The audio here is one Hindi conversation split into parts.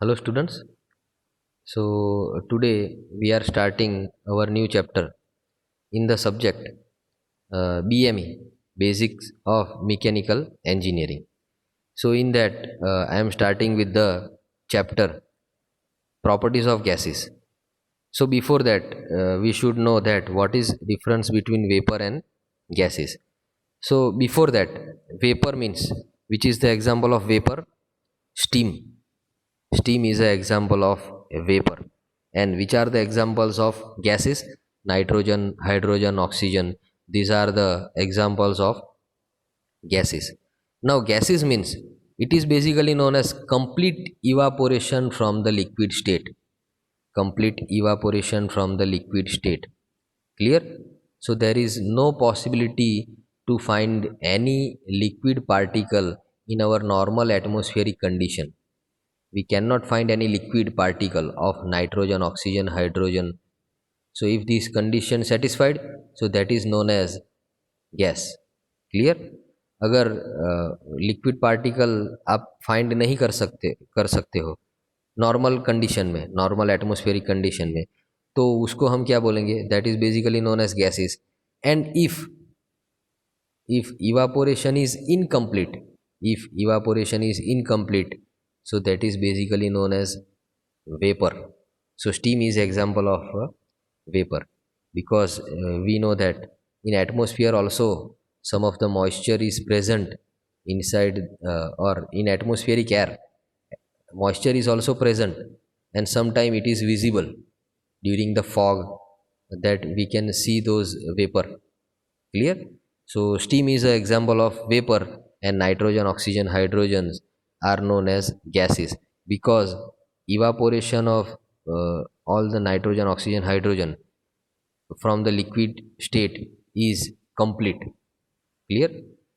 Hello, students. So, today we are starting our new chapter in the subject BME, Basics of Mechanical Engineering. So, in that, I am starting with the chapter Properties of Gases. So, before that, we should know that what is difference between vapor and gases. So, before that, vapor means which is the example of vapor? Steam. Steam is an example of a vapor. And which are the examples of gases? Nitrogen, hydrogen, oxygen. These are the examples of gases. Now, gases means it is basically known as complete evaporation from the liquid state. Complete evaporation from the liquid state. Clear? So, there is no possibility to find any liquid particle in our normal atmospheric condition. We cannot find any liquid particle of nitrogen, oxygen, hydrogen. So if these conditions satisfied, so that is known as gas. Clear? अगर लिक्विड पार्टिकल आप फाइंड नहीं कर सकते हो नॉर्मल कंडीशन में, नॉर्मल एटमॉस्फेरिक कंडीशन में, तो उसको हम क्या बोलेंगे? That is basically known as gases. And if evaporation is incomplete, if evaporation is incomplete, so that is basically known as vapor. So steam is example of vapor, because we know that in atmosphere also some of the moisture is present inside, or in atmospheric air moisture is also present, and sometime it is visible during the fog, that we can see those vapor. Clear? So steam is an example of vapor, and nitrogen, oxygen, hydrogens are known as gases, because evaporation of all the nitrogen, oxygen, hydrogen from the liquid state is complete. Clear?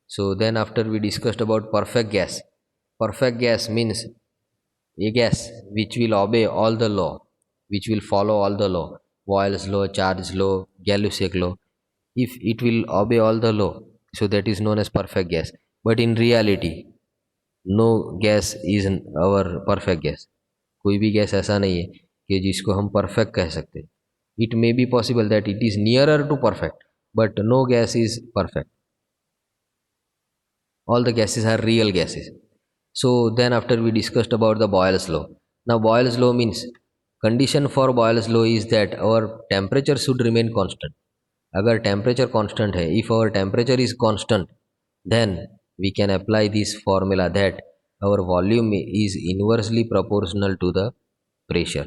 So then after we discussed about perfect gas. Perfect gas means a gas which will obey all the law, which will follow all the law, Boyle's law, Charge law, Gay-Lussac law. If it will obey all the law, so that is known as perfect gas. But in reality, no gas is our perfect gas. कोई भी गैस ऐसा नहीं है कि जिसको हम परफेक्ट कह सकते हैं. It may be possible that it is nearer to perfect, but no gas is perfect. All the gases are real gases. So then after we discussed about the Boyle's law. Now Boyle's law means condition for Boyle's law is that our temperature should remain constant. अगर temperature constant है, if our temperature is constant, then we can apply this formula that our volume is inversely proportional to the pressure.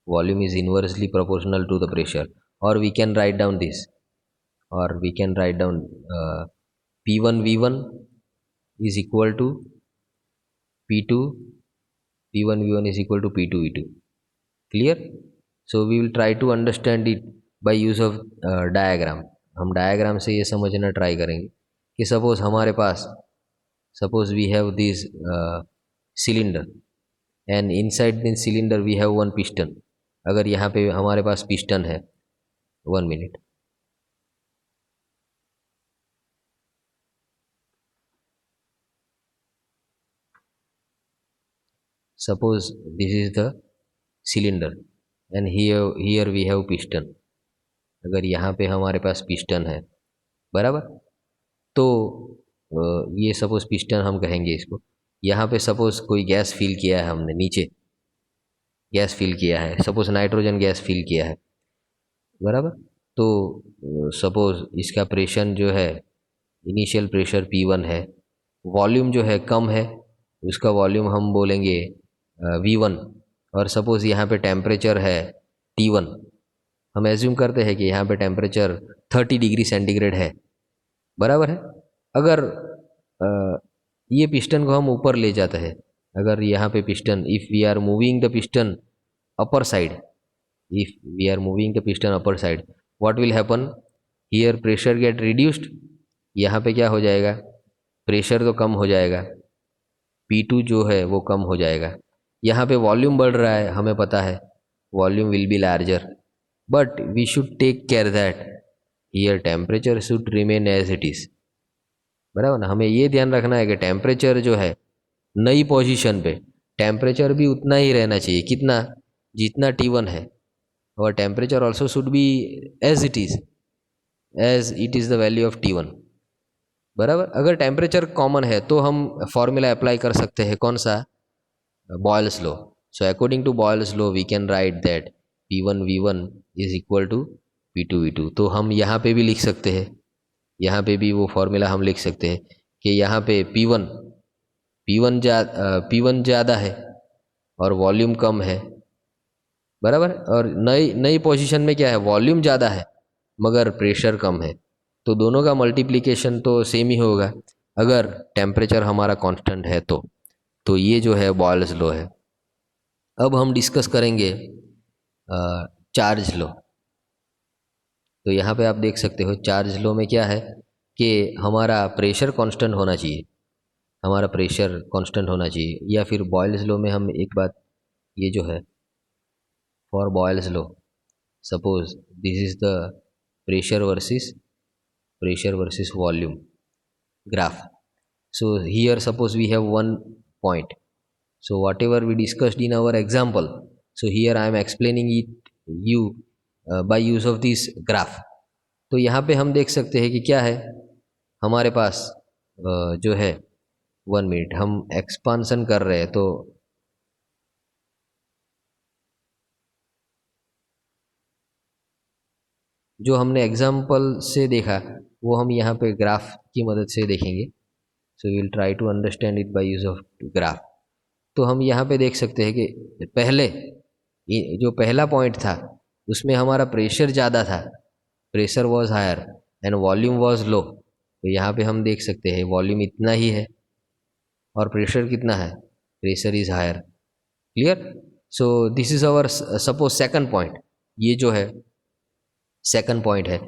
Volume is inversely proportional to the pressure. Or we can write down this, or we can write down P1 V1 is equal to P2 P1 V1 is equal to P2 V2. Clear? So we will try to understand it by use of diagram. हम डायग्राम से ये समझना ट्राई करेंगे कि suppose we have this cylinder, and inside this cylinder we have one piston. अगर यहाँ पे हमारे पास पिस्टन है, 1 minute. Suppose this is the cylinder and here we have piston. अगर यहाँ पे हमारे पास पिस्टन है, बराबर, तो ये सपोज पिस्टन हम कहेंगे इसको. यहाँ पे सपोज कोई गैस फिल किया है, हमने नीचे गैस फिल किया है, सपोज नाइट्रोजन गैस फिल किया है, बराबर. तो सपोज इसका प्रेशर जो है, इनिशियल प्रेशर P1 है, वॉल्यूम जो है कम है, उसका वॉल्यूम हम बोलेंगे V1. और सपोज यहाँ पे टेम्परेचर है T1. हम एज्यूम करते हैं कि यहाँ पे टेम्परेचर 30 डिग्री सेंटीग्रेड है, बराबर है. अगर ये पिस्टन को हम ऊपर ले जाते हैं, अगर यहाँ पे piston, if we are moving the piston upper side, if we are moving the piston upper side, what will happen? Here pressure get reduced. यहाँ पे क्या हो जाएगा? प्रेशर तो कम हो जाएगा, P2 जो है वो कम हो जाएगा. यहाँ पे वॉल्यूम बढ़ रहा है, हमें पता है volume will be larger, but we should take care that here temperature should remain as it is. बराबर ना? हमें ये ध्यान रखना है कि टेम्परेचर जो है नई पोजीशन पे, टेम्परेचर भी उतना ही रहना चाहिए, कितना, जितना T1 है, और temperature also should be as it is, as it is the value of T1, बराबर। अगर टेम्परेचर कॉमन है तो हम फॉर्मूला अप्लाई कर सकते हैं, कौन सा, Boyle's law. So according to Boyle's law we can write that P1 V1 is equal to P2 V2। तो हम यहाँ पे भी लिख सकते हैं, यहाँ पे भी वो फॉर्मूला हम लिख सकते हैं कि यहाँ पे P1 ज़्यादा है और वॉल्यूम कम है, बराबर। और नई नई पोजीशन में क्या है, वॉल्यूम ज़्यादा है मगर प्रेशर कम है, तो दोनों का मल्टीप्लिकेशन तो सेम ही होगा अगर टेम्परेचर हमारा कांस्टेंट है तो ये जो है बॉयल्स लॉ है। अब हम डिस्कस करेंगे चार्ज लॉ। तो यहाँ पे आप देख सकते हो चार्ज लॉ में क्या है कि हमारा प्रेशर कांस्टेंट होना चाहिए, हमारा प्रेशर कांस्टेंट होना चाहिए, या फिर बॉयल्स लॉ में हम एक बात, ये जो है for Boyle's law, suppose this is the pressure versus volume graph. So here suppose we have one point, so whatever we discussed in our example, so here I am explaining it you by use of this graph. तो यहाँ पे हम देख सकते हैं कि क्या है हमारे पास, जो है 1 मिनट हम एक्सपांसन कर रहे हैं, तो जो हमने एग्जाम्पल से देखा वो हम यहाँ पे ग्राफ की मदद से देखेंगे। So we will try to understand it by use of graph. तो हम यहाँ पे देख सकते हैं कि पहले जो पहला पॉइंट था उसमें हमारा प्रेशर ज़्यादा था, pressure was higher and volume was low. तो यहाँ पे हम देख सकते हैं वॉल्यूम इतना ही है और प्रेशर कितना है, pressure is higher. Clear. So this is our suppose second point, ये जो है सेकंड पॉइंट है।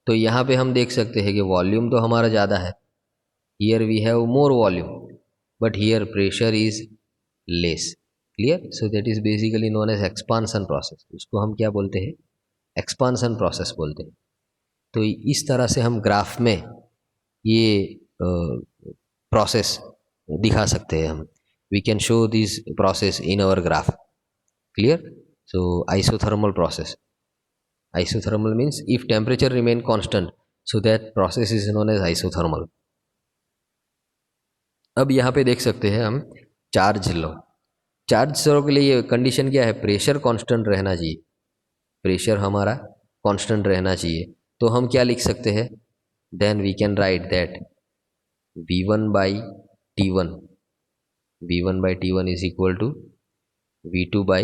तो यहाँ पे हम देख सकते हैं कि वॉल्यूम तो हमारा ज़्यादा है, here we have more volume but here pressure is less. Clear. So that is basically known as expansion process, उसको हम क्या बोलते हैं, एक्सपांसन प्रोसेस बोलते हैं। तो इस तरह से हम ग्राफ में ये प्रोसेस दिखा सकते हैं, हम we can show this process in our graph. Clear. So isothermal process, isothermal means if temperature remain constant, so that process is known as isothermal. अब यहाँ पे देख सकते हैं हम चार्ज लॉ। चार्ज लॉ के लिए ये कंडीशन क्या है, प्रेशर कांस्टेंट रहना चाहिए, प्रेशर हमारा कांस्टेंट रहना चाहिए। तो हम क्या लिख सकते हैं, then we can write that V1 by T1 is equal to V2 by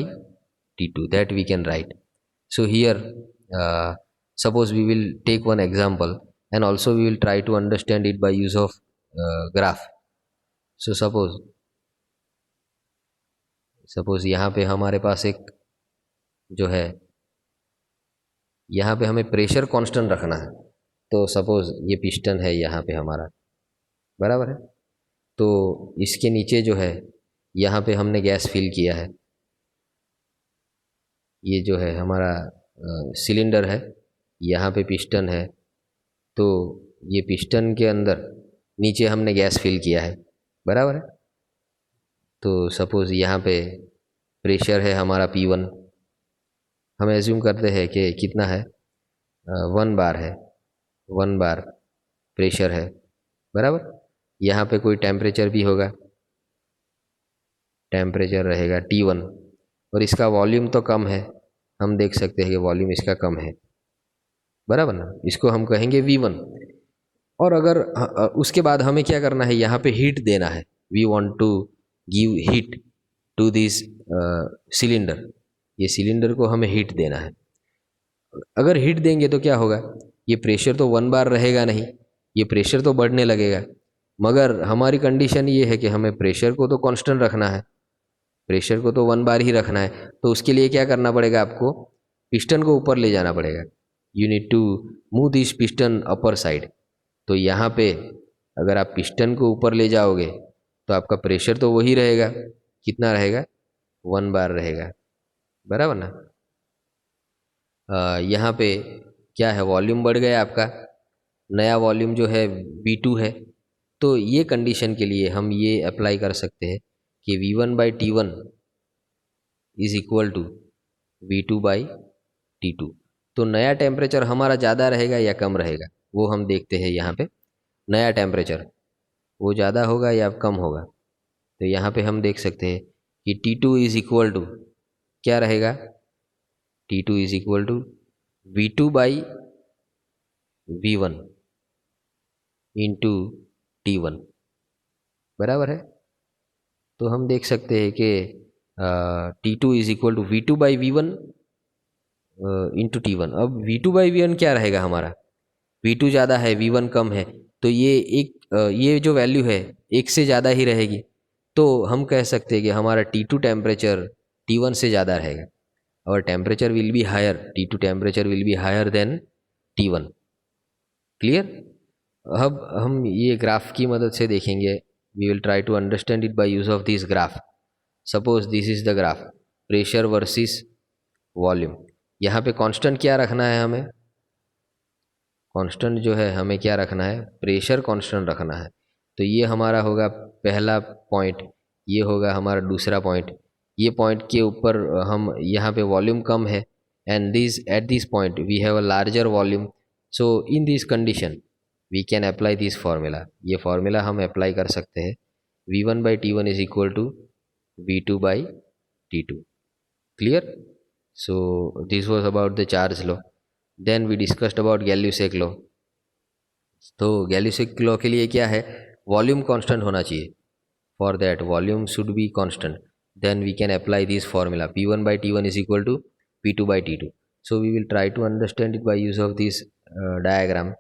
T2, that we can write. So here suppose we will take one example and also we will try to understand it by use of graph. So suppose यहाँ पे हमारे पास एक जो है, यहाँ पे हमें प्रेशर कांस्टेंट रखना है। तो सपोज ये पिस्टन है यहाँ पे हमारा, बराबर है। तो इसके नीचे जो है यहाँ पे हमने गैस फिल किया है, ये जो है हमारा सिलेंडर है, यहाँ पे पिस्टन है। तो ये पिस्टन के अंदर नीचे हमने गैस फिल किया है, बराबर है। तो सपोज़ यहाँ पे प्रेशर है हमारा P1, हम एज्यूम करते हैं कि कितना है, 1 बार है, 1 बार प्रेशर है, बराबर। यहाँ पे कोई टेम्परेचर भी होगा, टेम्परेचर रहेगा T1 और इसका वॉल्यूम तो कम है, हम देख सकते हैं कि वॉल्यूम इसका कम है, बराबर ना, इसको हम कहेंगे V1। और अगर उसके बाद हमें क्या करना है, यहाँ पे हीट देना है, we want to give heat to this cylinder, ये सिलेंडर को हमें हीट देना है। अगर हीट देंगे तो क्या होगा, ये प्रेशर तो 1 बार रहेगा नहीं, ये प्रेशर तो बढ़ने लगेगा। मगर हमारी कंडीशन ये है कि हमें प्रेशर को तो कांस्टेंट रखना है, प्रेशर को तो 1 बार ही रखना है। तो उसके लिए क्या करना पड़ेगा, आपको पिस्टन को ऊपर ले जाना पड़ेगा, you need to move this piston upper side. तो यहाँ पे अगर आप पिस्टन को ऊपर ले जाओगे तो आपका प्रेशर तो वही रहेगा, कितना रहेगा, 1 बार रहेगा, बराबर ना। यहाँ पे क्या है, वॉल्यूम बढ़ गया आपका, नया वॉल्यूम जो है V2 है। तो ये कंडीशन के लिए हम ये अप्लाई कर सकते हैं कि V1/T1 is equal to V2/T2। तो नया टेम्परेचर हमारा ज़्यादा रहेगा या कम रहेगा, वो हम देखते हैं यहाँ पे। नया टेम्परेचर वो ज़्यादा होगा या कम होगा। तो यहाँ पे हम देख सकते हैं कि T2 इज इक्वल टू क्या रहेगा, T2 is equal to V2/V1 into T1, बराबर है। तो हम देख सकते हैं कि T2 is equal to V2/V1 into T1। अब V2/V1 क्या रहेगा हमारा, V2 ज़्यादा है V1 कम है, तो ये जो वैल्यू है एक से ज़्यादा ही रहेगी। तो हम कह सकते हैं कि हमारा T2 टेम्परेचर T1 से ज़्यादा रहेगा, और temperature will be higher, T2 temperature will be higher than T1। Clear. अब हम ये ग्राफ की मदद से देखेंगे, we will try to understand it by use of this graph. Suppose this is the graph, pressure versus volume. यहाँ पे कांस्टेंट क्या रखना है हमें, कांस्टेंट जो है हमें क्या रखना है, प्रेशर कांस्टेंट रखना है। तो ये हमारा होगा पहला पॉइंट, ये होगा हमारा दूसरा पॉइंट। ये पॉइंट के ऊपर हम यहाँ पे वॉल्यूम कम है, and this at this point we have a larger volume. So in this condition we can apply this formula. ये फार्मूला हम अप्लाई कर सकते हैं, V1/T1 is equal to V2/T2। Clear. So this was about the charge law. Then we discussed about Gay Lussac law. तो गैल्यूसेक लॉ के लिए क्या है, वॉल्यूम कांस्टेंट होना चाहिए। For that volume should be constant, then we can apply this formula P1/T1 is equal to P2/T2। So we will try to understand it by use of this diagram.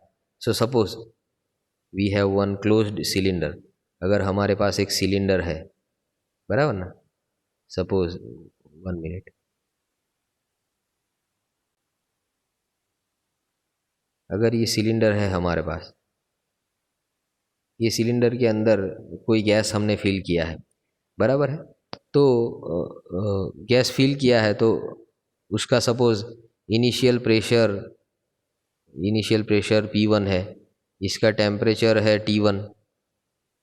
So suppose we have one closed cylinder. अगर हमारे पास एक सिलेंडर है, बराबर ना, सपोज 1 मिनट, अगर ये सिलेंडर है हमारे पास, ये सिलेंडर के अंदर कोई गैस हमने फिल किया है, बराबर है। तो गैस फिल किया है, तो उसका सपोज इनिशियल प्रेशर P1 है, इसका टेम्परेचर है T1,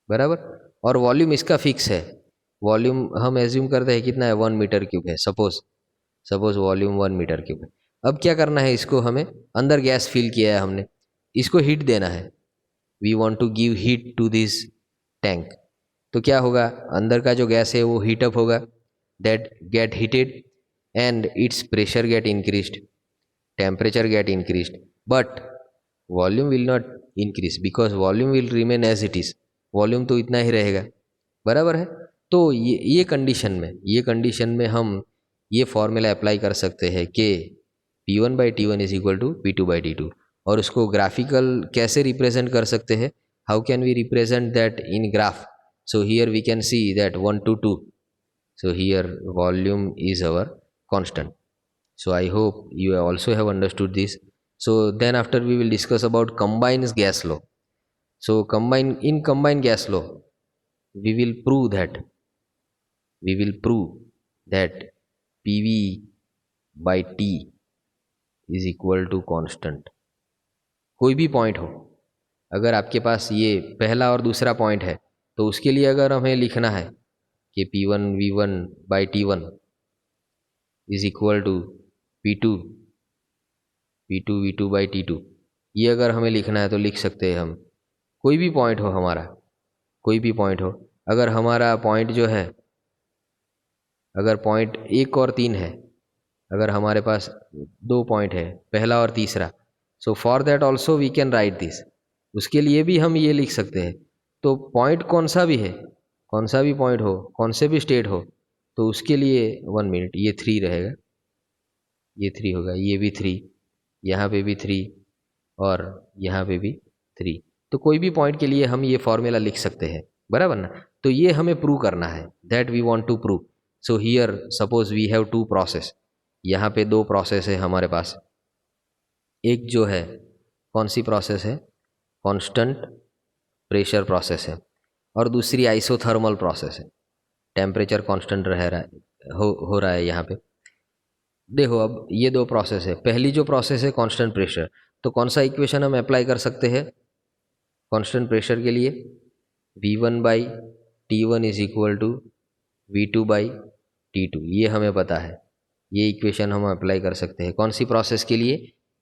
बराबर। और वॉल्यूम इसका फिक्स है। वॉल्यूम हम एज्यूम करते हैं कितना है, 1 मीटर क्यूब है, सपोज वॉल्यूम 1 मीटर क्यूब है। अब क्या करना है, इसको हमें अंदर गैस फिल किया है हमने, इसको हीट देना है। We want to give heat to this tank. तो क्या होगा, अंदर का जो गैस है वो हीटअप होगा, that get heated and its pressure get increased, temperature get increased, but volume will not increase because volume will remain as it is. Volume तो इतना ही रहेगा, बराबर है। तो ये कंडीशन में हम ये फॉर्मूला अप्लाई कर सकते हैं कि P1/T1 is equal to P2/T2। और उसको ग्राफिकल कैसे रिप्रेजेंट कर सकते हैं, how can we represent that in graph. So here we can see that 1 to 2, so here volume is our constant. So I hope you also have understood this. So then after we will discuss about combined gas law. So combined gas law we will prove that PV by T is equal to constant। कोई भी पॉइंट हो, अगर आपके पास ये पहला और दूसरा पॉइंट है, तो उसके लिए अगर हमें लिखना है कि P1V1/T1 is equal to P2V2/T2, ये अगर हमें लिखना है तो लिख सकते हैं हम। कोई भी पॉइंट हो हमारा, कोई भी पॉइंट हो, अगर हमारा पॉइंट जो है, अगर पॉइंट 1 और 3 है, अगर हमारे पास 2 पॉइंट है, पहला और तीसरा, so for that also we can write this. उसके लिए भी हम ये लिख सकते हैं। तो पॉइंट कौन सा भी है, कौन सा भी पॉइंट हो, कौन से भी स्टेट हो, तो उसके लिए 1 मिनट, ये 3 रहेगा, ये 3 होगा, ये भी 3, यहाँ पे भी 3, और यहाँ पे भी 3। तो कोई भी पॉइंट के लिए हम ये फॉर्मूला लिख सकते हैं, बराबर ना। तो ये हमें प्रूव करना है, that we want to prove. So here suppose we have 2 process, यहाँ पे 2 प्रोसेस है हमारे पास। एक जो है, कौन सी प्रोसेस है, कांस्टेंट प्रेशर प्रोसेस है, और दूसरी आइसोथर्मल प्रोसेस है, टेम्परेचर कांस्टेंट रह रहा है, हो रहा है यहाँ पे। देखो अब ये 2 प्रोसेस है, पहली जो प्रोसेस है कांस्टेंट प्रेशर, तो कौन सा इक्वेशन हम अप्लाई कर सकते हैं कांस्टेंट प्रेशर के लिए, V1/T1 is equal to V2 by T2, ये हमें पता है। ये इक्वेशन हम अप्लाई कर सकते हैं कौन सी प्रोसेस के लिए?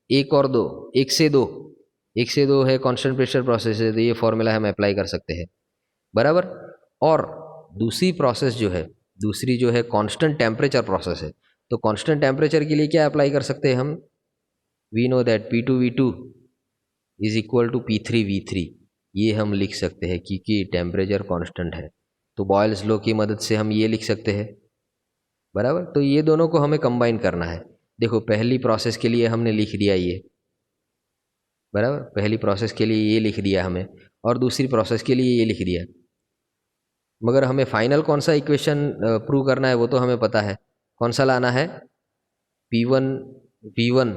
एक और दो, एक से दो है कांस्टेंट प्रेशर प्रोसेस है, तो ये फॉर्मूला हम अप्लाई कर सकते हैं, बराबर। और दूसरी प्रोसेस जो है, दूसरी जो है कांस्टेंट टेम्परेचर प्रोसेस है, तो कांस्टेंट टेम्परेचर के लिए क्या अप्लाई कर सकते हैं हम? We know that P2V2 is equal to P3V3, ये हम लिख सकते हैं क्योंकि टेम्परेचर कांस्टेंट है, तो बॉयल्स लॉ की मदद से हम ये लिख सकते हैं, बराबर। तो ये दोनों को हमें कंबाइन करना है। देखो पहली प्रोसेस के लिए हमने लिख दिया ये, बराबर, पहली प्रोसेस के लिए ये लिख दिया हमें, और दूसरी प्रोसेस के लिए ये लिख दिया। मगर हमें फाइनल कौन सा इक्वेशन प्रूव करना है वो तो हमें पता है, कौन सा लाना है? P1V1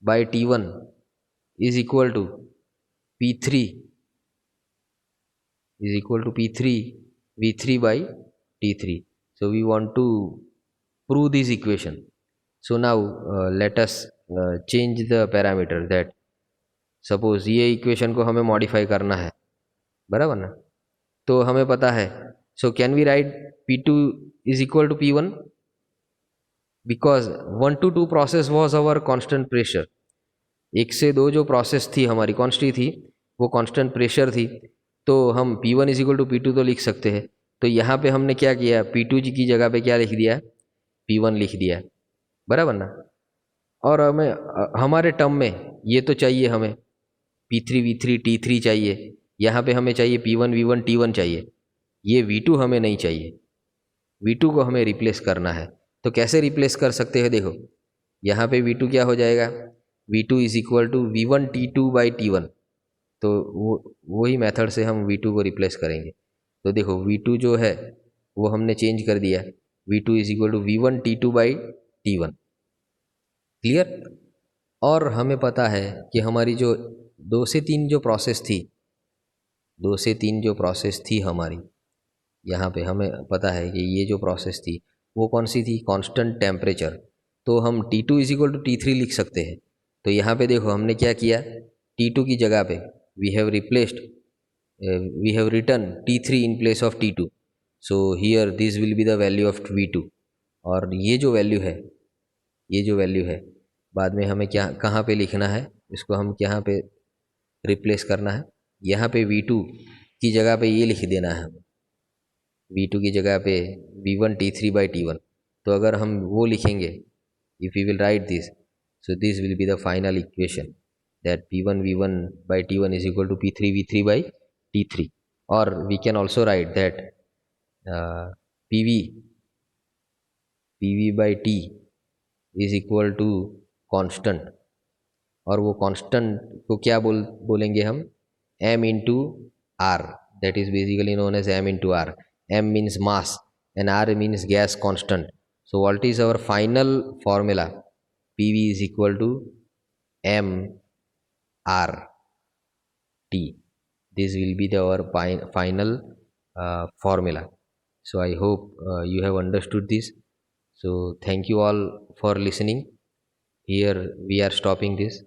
by T1 is equal to P3 is equal to P3 V3 by T3. So we want to prove this equation. So now let us change the parameter that suppose ये इक्वेशन को हमें मॉडिफाई करना है, बराबर ना? तो हमें पता है, so can we write P2 is equal to P1 because 1 to 2 process was our constant pressure. एक से दो जो प्रोसेस थी हमारी कौन सी थी? वो कांस्टेंट प्रेशर थी, तो हम P1 is equal to P2 तो लिख सकते हैं। तो यहाँ पे हमने क्या किया, P2 जी की जगह पे क्या लिख दिया? P1 लिख दिया, बराबर ना? और हमें हमारे टर्म में ये तो चाहिए, हमें P3V3 T3 चाहिए, यहाँ पे हमें चाहिए P1V1 T1 चाहिए, ये V2 हमें नहीं चाहिए, V2 को हमें रिप्लेस करना है। तो कैसे रिप्लेस कर सकते हैं? देखो यहाँ पे V2 क्या हो जाएगा? V2 is equal to V1 T2 by T1, तो वही मेथड से हम V2 को रिप्लेस करेंगे। तो देखो V2 जो है वो हमने चेंज कर दिया, V2 is equal to V1 T2 by T1, clear. और हमें पता है कि हमारी जो 2 से 3 जो प्रोसेस थी, 2 से 3 जो प्रोसेस थी हमारी, यहाँ पे हमें पता है कि ये जो प्रोसेस थी वो कौन सी थी? Constant temperature. तो हम T2 is equal to T3 लिख सकते हैं। तो यहाँ पे देखो हमने क्या किया, T2 की जगह पे we have replaced, we have written T3 in place of T2, so here this will be the value of V2। और ये जो वैल्यू है, ये जो वैल्यू है बाद में हमें क्या कहाँ पे लिखना है, इसको हम यहाँ पे रिप्लेस करना है, यहाँ पे V2 की जगह पे ये लिख देना है, V2 की जगह पे V1 T3 बाई T1। तो अगर हम वो लिखेंगे, if you will write this, so this will be the final equation that P1V1 by T1 is equal to P3V3 by T3। or we can also write that uh, PV by T is equal to constant, और वो कांस्टेंट को क्या बोलेंगे हम? m into r, that is basically known as m into r। m means mass and r means gas constant। so what is our final formula? PV is equal to m r t, this will be our final formula। so I hope you have understood this, so thank you all for listening. Here we are stopping this.